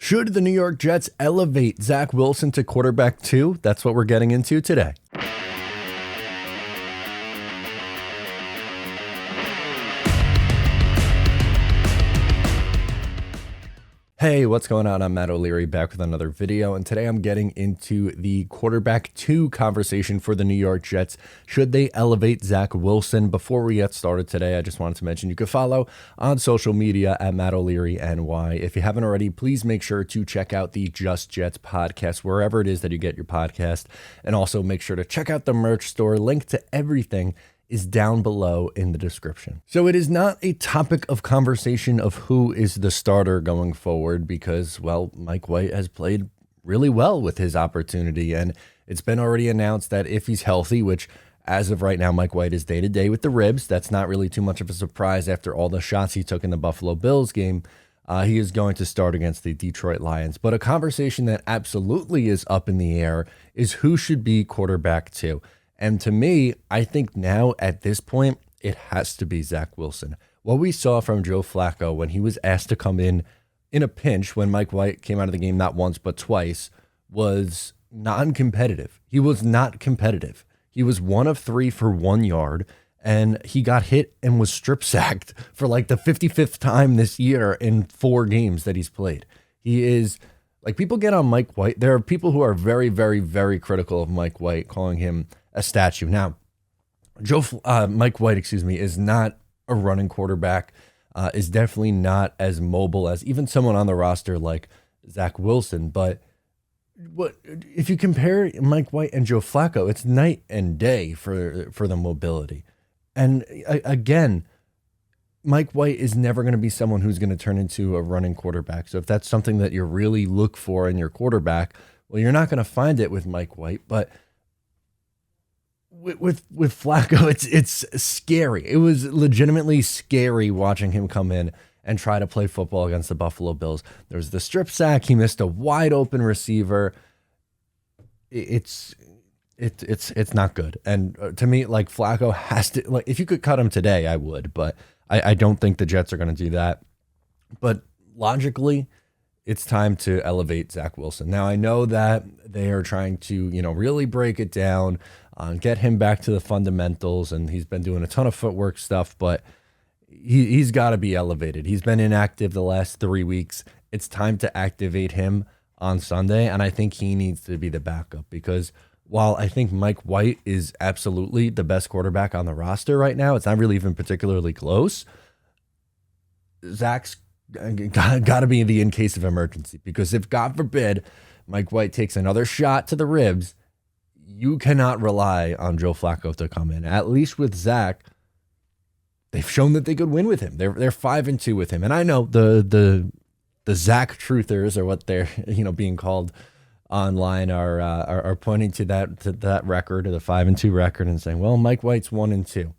Should the New York Jets elevate Zach Wilson to quarterback 2? That's what we're getting into today. Hey, what's going on? I'm Matt O'Leary back with another video, and today I'm getting into the quarterback 2 conversation for the New York Jets. Should they elevate Zach Wilson? Before we get started today, I just wanted to mention you can follow on social media at Matt O'Leary NY. If you haven't already, please make sure to check out the Just Jets podcast, wherever it is that you get your podcast, and also make sure to check out the merch store. Link to everything is down below in the description. So it is not a topic of conversation of who is the starter going forward because, well, Mike White has played really well with his opportunity, and it's been already announced that if he's healthy, which as of right now, Mike White is day-to-day with the ribs, that's not really too much of a surprise after all the shots he took in the Buffalo Bills game, he is going to start against the Detroit Lions. But a conversation that absolutely is up in the air is who should be quarterback 2. And to me, I think now at this point, it has to be Zach Wilson. What we saw from Joe Flacco when he was asked to come in a pinch when Mike White came out of the game not once but twice was non-competitive. He was not competitive. He was 1 of 3 for 1 yard, and he got hit and was strip sacked for like the 55th time this year in 4 games that he's played. He is, like, people get on Mike White. There are people who are very, very, very critical of Mike White, calling him a statue. Now, Mike White, is not a running quarterback, is definitely not as mobile as even someone on the roster like Zach Wilson. But what if you compare Mike White and Joe Flacco? It's night and day for the mobility. And again, Mike White is never going to be someone who's going to turn into a running quarterback. So if that's something that you really look for in your quarterback, well, you're not going to find it with Mike White. But with Flacco, it's scary. It was legitimately scary watching him come in and try to play football against the Buffalo Bills. There was the strip sack. He missed a wide open receiver. It's not good. And to me, like, Flacco has to, like, if you could cut him today, I would, but I don't think the Jets are going to do that. But logically, it's time to elevate Zach Wilson. Now, I know that they are trying to, really break it down, get him back to the fundamentals, and he's been doing a ton of footwork stuff, but he's got to be elevated. He's been inactive the last 3 weeks. It's time to activate him on Sunday, and I think he needs to be the backup because while I think Mike White is absolutely the best quarterback on the roster right now, it's not really even particularly close. Zach's got to be the in case of emergency, because if, God forbid, Mike White takes another shot to the ribs, you cannot rely on Joe Flacco to come in. At least with Zach, they've shown that they could win with him. They're 5-2 with him, and I know the Zach truthers, or what they're being called online, are pointing to that record, or the 5-2 record, and saying, well, Mike White's 1-2.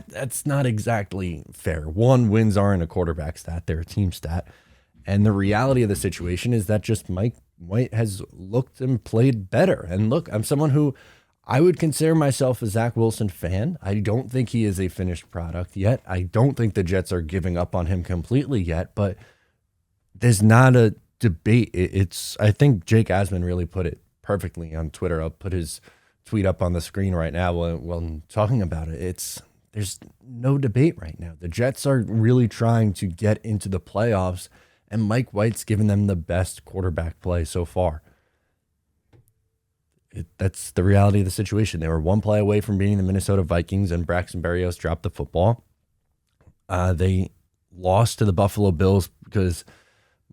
That's not exactly fair. 1 wins aren't a quarterback stat; they're a team stat. And the reality of the situation is that just Mike White has looked and played better. And look, I'm someone who I would consider myself a Zach Wilson fan. I don't think he is a finished product yet. I don't think the Jets are giving up on him completely yet, but there's not a debate. I think Jake Asman really put it perfectly on Twitter. I'll put his tweet up on the screen right now while I'm talking about it. There's no debate right now. The Jets are really trying to get into the playoffs, and Mike White's given them the best quarterback play so far. That's the reality of the situation. They were 1 play away from beating the Minnesota Vikings, and Braxton Berrios dropped the football. They lost to the Buffalo Bills because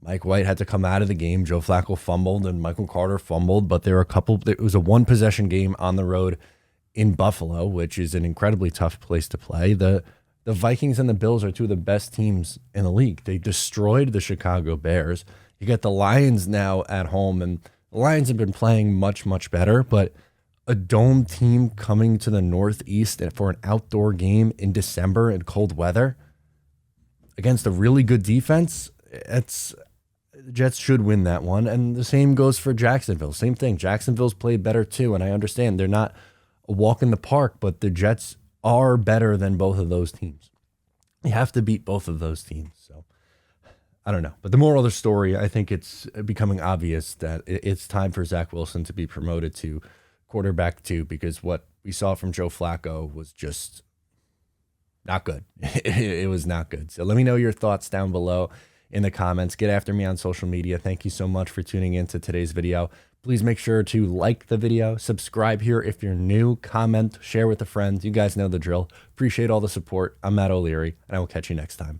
Mike White had to come out of the game. Joe Flacco fumbled and Michael Carter fumbled, but it was a 1-possession game on the road in Buffalo, which is an incredibly tough place to play. The Vikings and the Bills are 2 of the best teams in the league. They destroyed the Chicago Bears. You get the Lions now at home, and the Lions have been playing much, much better, but a dome team coming to the Northeast for an outdoor game in December in cold weather against a really good defense, the Jets should win that one. And the same goes for Jacksonville. Same thing. Jacksonville's played better too, and I understand they're not a walk in the park, but the Jets are better than both of those teams. You have to beat both of those teams. So I don't know. But the moral of the story, I think it's becoming obvious that it's time for Zach Wilson to be promoted to quarterback 2, because what we saw from Joe Flacco was just not good. It was not good. So let me know your thoughts down below in the comments. Get after me on social media. Thank you so much for tuning into today's video. Please make sure to like the video, subscribe here if you're new, comment, share with a friend. You guys know the drill. Appreciate all the support. I'm Matt O'Leary, and I will catch you next time.